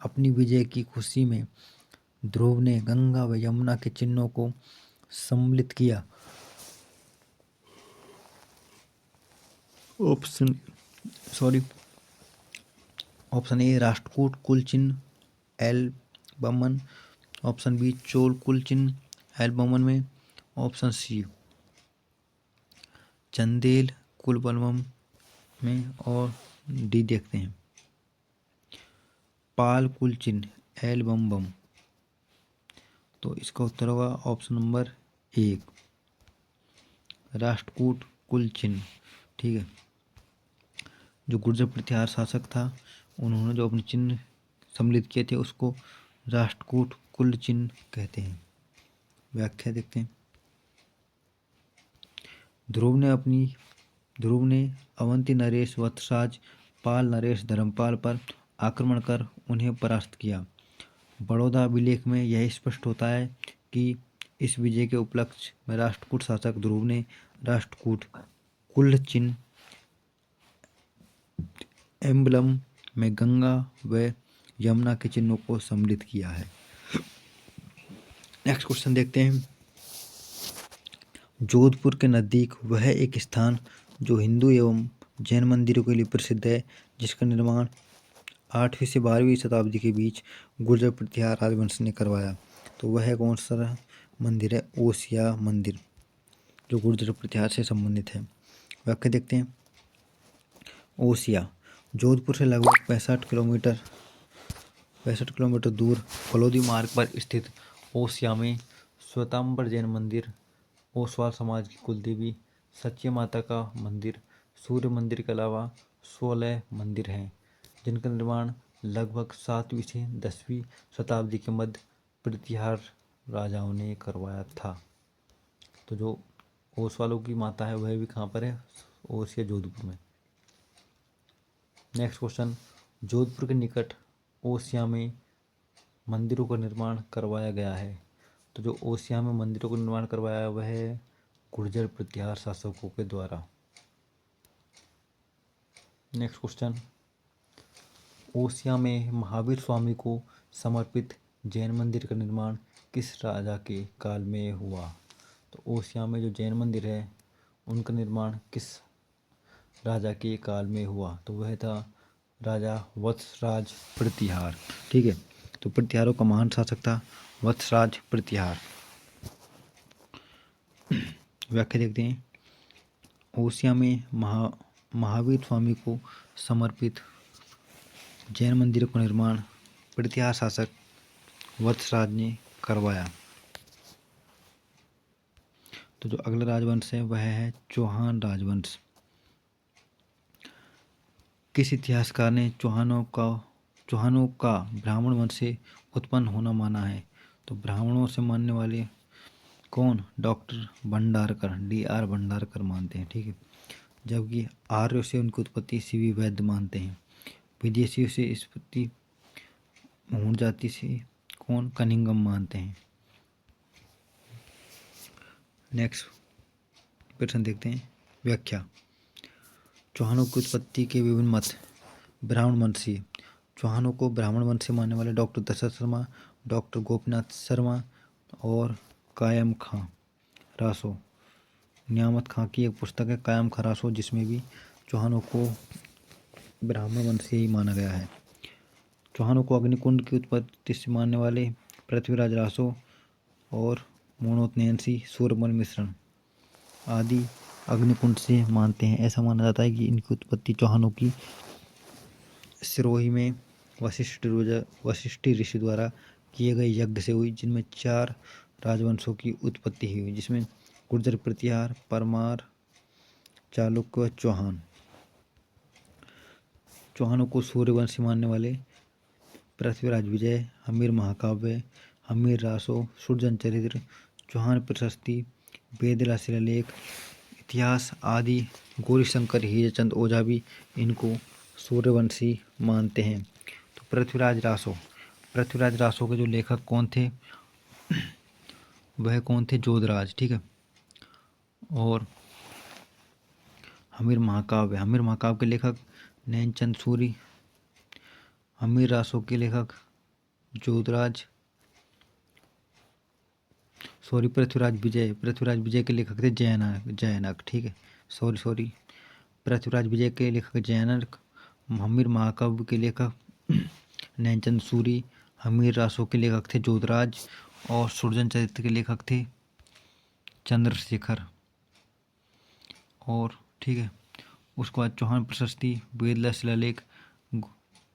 अपनी विजय की खुशी में ध्रुव ने गंगा व यमुना के चिन्हों को सम्मिलित किया। ऑप्शन ए राष्ट्रकूट कुल चिन्ह L Boman, option B Chola कुल चिन्ह एल बमन में, ऑप्शन सी चंदेल कुल बलवम में, और डी देखते हैं पाल कुल चिन्ह एल बम बम। तो इसका उत्तर होगा ऑप्शन नंबर 1 राष्ट्रकूट कुल चिन्ह। ठीक है, जो गुर्जर प्रतिहार शासक था उन्होंने जो अपने चिन्ह सम्मिलित किए थे उसको राष्ट्रकूट कुल चिन्ह कहते हैं। व्याख्या देखते हैं, ध्रुव ने अवंती नरेश वत्सराज पाल नरेश धर्मपाल पर आक्रमण कर उन्हें परास्त किया। बड़ौदा अभिलेख में यह स्पष्ट होता है कि इस विजय के उपलक्ष्य में राष्ट्रकूट शासक ध्रुव ने राष्ट्रकूट कुल चिन्ह एम्बलम में गंगा व यमुना के चिन्हों को सम्मिलित किया है। नेक्स्ट क्वेश्चन देखते हैं, जोधपुर के नज़दीक वह एक स्थान जो हिंदू एवं जैन मंदिरों के लिए प्रसिद्ध है, जिसका निर्माण 8वीं से 12वीं शताब्दी के बीच गुर्जर प्रतिहार राजवंश ने करवाया। तो वह कौन सा मंदिर है? ओसिया मंदिर, जो गुर्जर प्रतिहार से संबंधित है। व्याख्या देखते हैं, ओसिया जोधपुर से लगभग 65 किलोमीटर दूर फलोदी मार्ग पर स्थित ओसिया में श्वेतांबर जैन मंदिर, ओसवाल समाज की कुलदेवी सच्ची माता का मंदिर, सूर्य मंदिर के अलावा 16 मंदिर हैं, जिनका निर्माण लगभग 7वीं से 10वीं शताब्दी के मध्य प्रतिहार राजाओं ने करवाया था। तो जो ओसवालों की माता है वह भी कहाँ पर है? ओसिया जोधपुर में। नेक्स्ट क्वेश्चन, जोधपुर के निकट ओसिया में मंदिरों का निर्माण करवाया गया है। तो जो ओसिया में मंदिरों का निर्माण करवाया वह है गुर्जर प्रतिहार शासकों के द्वारा। नेक्स्ट क्वेश्चन, ओसिया में महावीर स्वामी को समर्पित जैन मंदिर का निर्माण किस राजा के काल में हुआ? तो ओसिया में जो जैन मंदिर है उनका निर्माण किस राजा के काल में हुआ? तो वह था राजा वत्सराज प्रतिहार। ठीक है, तो प्रतिहारों का महान शासक था वत्सराज प्रतिहार। व्याख्या देखते हैं, ओसिया में महावीर स्वामी को समर्पित जैन मंदिर का निर्माण प्रतिहार शासक वत्सराज ने करवाया। तो जो अगला राजवंश है वह है चौहान राजवंश। किस इतिहासकार ने चौहानों का ब्राह्मण वंश से उत्पन्न होना माना है? तो ब्राह्मणों से मानने वाले कौन? डॉक्टर भंडारकर, DR भंडारकर मानते हैं। ठीक है, जबकि आर्यों से उनकी उत्पत्ति सीवी वैद्य मानते हैं। विदेशियों से इस उत्पत्ति मूल जाति से कौन कनिंगम मानते हैं। नेक्स्ट प्रश्न देखते हैं। व्याख्या। चौहानों की उत्पत्ति के विभिन्न मत। ब्राह्मण वंश से। चौहानों को ब्राह्मण वंश से मानने वाले डॉक्टर दशरथ शर्मा, डॉक्टर गोपीनाथ शर्मा और कायम खां रासो। नियामत खां की एक पुस्तक है कायम खां रासो, जिसमें भी चौहानों को ब्राह्मण वंश से ही माना गया है। चौहानों को अग्निकुंड की उत्पत्ति से मानने वाले पृथ्वीराज रासो और मोनोतनैंसी सूरमल मिश्रण आदि अग्निकुंड से मानते हैं। ऐसा माना जाता है कि इनकी उत्पत्ति चौहानों की सिरोही में वशिष्ठ ऋषि द्वारा किए गए यज्ञ से हुई, जिनमें 4 राजवंशों की उत्पत्ति हुई, जिसमें गुर्जर, प्रतिहार, परमार, चालुक्य व चौहान। चौहानों को सूर्यवंशी मानने वाले पृथ्वीराज विजय, हमीर महाकाव्य, हमीर रासो, सुरजन चरित्र, चौहान प्रशस्ति, वेदला शिलालेख, इतिहास आदि गौरीशंकर हीरचंद ओझा भी इनको सूर्यवंशी मानते हैं। तो पृथ्वीराज रासो के जो लेखक कौन थे, वह कौन थे, जोधराज, ठीक है। और हमीर महाकाव्य के लेखक नैनचंद सूरी, हमीर रासो के लेखक जोधराज पृथ्वीराज विजय के लेखक थे जयनक, ठीक है। पृथ्वीराज विजय के लेखक जयनक, हमीर महाकाव्य के लेखक नैनचंद सूरी, हमीर रासो के लेखक थे जोधराज और सुरजन चरित्र के लेखक थे चंद्रशेखर। और ठीक है, उसके बाद चौहान प्रशस्ति, वेदला शिलालेख,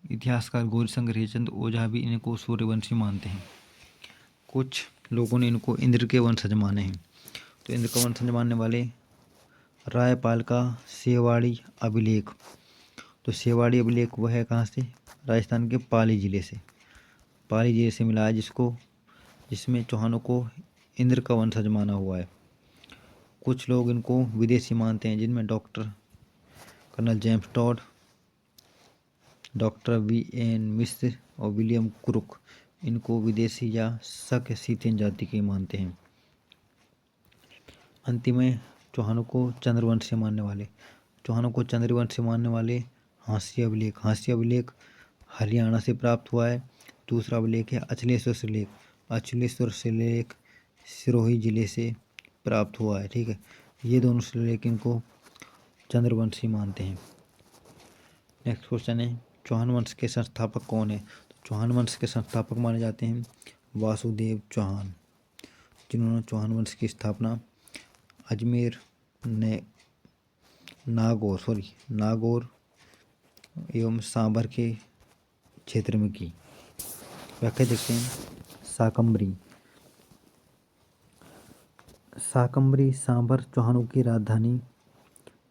इतिहासकार गौरीशंकर हीरचंद ओझा भी इनको सूर्यवंशी मानते हैं। कुछ लोगों ने इनको इंद्र के वंशज माने हैं। तो इंद्र का वंशज मानने वाले रायपाल का सेवाड़ी अभिलेख। तो सेवाड़ी अभिलेख वह है कहाँ से, राजस्थान के पाली जिले से मिला है, जिसमें चौहानों को इंद्र का वंशज माना हुआ है। कुछ लोग इनको विदेशी मानते हैं, जिनमें doctor colonel James Tod, doctor V.N. Mishra और विलियम क्रुक इनको विदेशी या शक सीथियन जाति के मानते हैं। अंतिम में चौहानों को चंद्रवंश से मानने वाले हास्य अभिलेख हरियाणा से प्राप्त हुआ है। दूसरा अभिलेख है अचलेश्वर शिलालेख सिरोही जिले से प्राप्त हुआ है, ठीक है। ये दोनों शिलालेख इनको चंद्रवंशी मानते हैं। नेक्स्ट क्वेश्चन है, चौहान वंश के संस्थापक कौन है। तो चौहान वंश के संस्थापक माने जाते हैं वासुदेव चौहान, जिन्होंने चौहान वंश की स्थापना अजमेर नागौर एवं सांभर के क्षेत्र में की। व्याख्या देखते हैं। साकम्बरी सांभर चौहानों की राजधानी।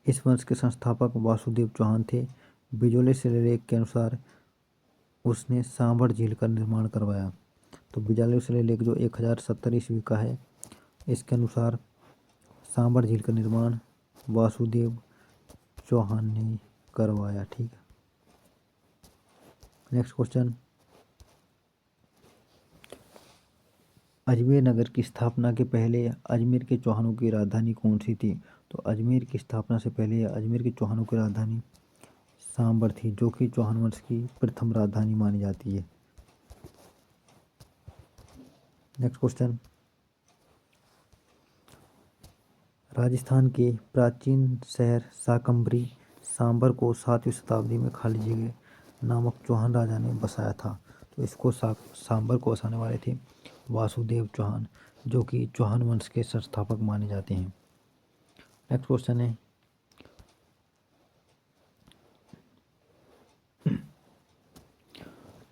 इस वंश के संस्थापक वासुदेव चौहान थे। बिजोले शिलालेख के अनुसार उसने सांभर झील का निर्माण करवाया। तो बिजोले शिलालेख जो 1070 ईस्वी का है, इसके अनुसार सांभर झील का निर्माण वासुदेव चौहान ने करवाया, ठीक है। नेक्स्ट क्वेश्चन, अजमेर नगर की स्थापना के पहले अजमेर के चौहानों की राजधानी कौन सी थी। तो अजमेर की स्थापना से पहले अजमेर के चौहानों की राजधानी सांभर थी, जो कि चौहान वंश की प्रथम राजधानी मानी जाती है। नेक्स्ट क्वेश्चन, राजस्थान के प्राचीन शहर साकम्बरी सांभर को 7वीं शताब्दी में खालिजगे नामक चौहान राजा ने बसाया था। तो इसको सांभर को बसाने वाले थे वासुदेव चौहान, जो कि चौहान वंश के संस्थापक माने जाते हैं। नेक्स्ट क्वेश्चन है,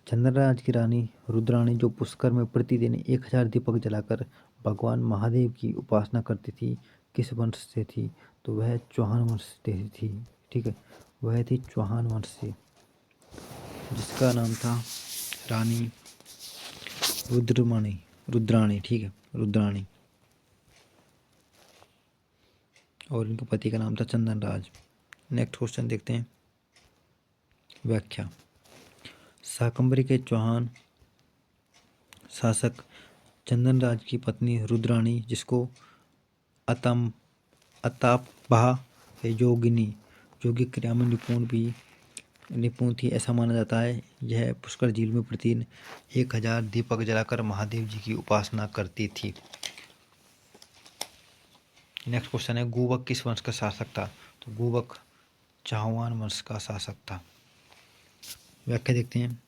चंद्रराज की रानी रुद्राणी जो पुष्कर में प्रतिदिन 1000 दीपक जलाकर भगवान महादेव की उपासना करती थी, किस वंश से थी। तो वह चौहान वंश से थी, ठीक है। वह थी चौहान वंश से, जिसका नाम था रानी रुद्राणी, ठीक है, रुद्राणी। और इनके पति का नाम था चंदनराज। नेक्स्ट क्वेश्चन देखते हैं। व्याख्या। शाकंभरी के चौहान शासक चंदनराज की पत्नी रुद्राणी, जिसको अतापहा योगी क्रिया में निपुण थी ऐसा माना जाता है। यह पुष्कर झील में प्रतिदिन 1000 दीपक जलाकर महादेव जी की उपासना करती थी। नेक्स्ट क्वेश्चन है, गुवक किस वंश का शासक था? तो गुवक चाहवान वंश का शासक था। व्याख्या देखते हैं।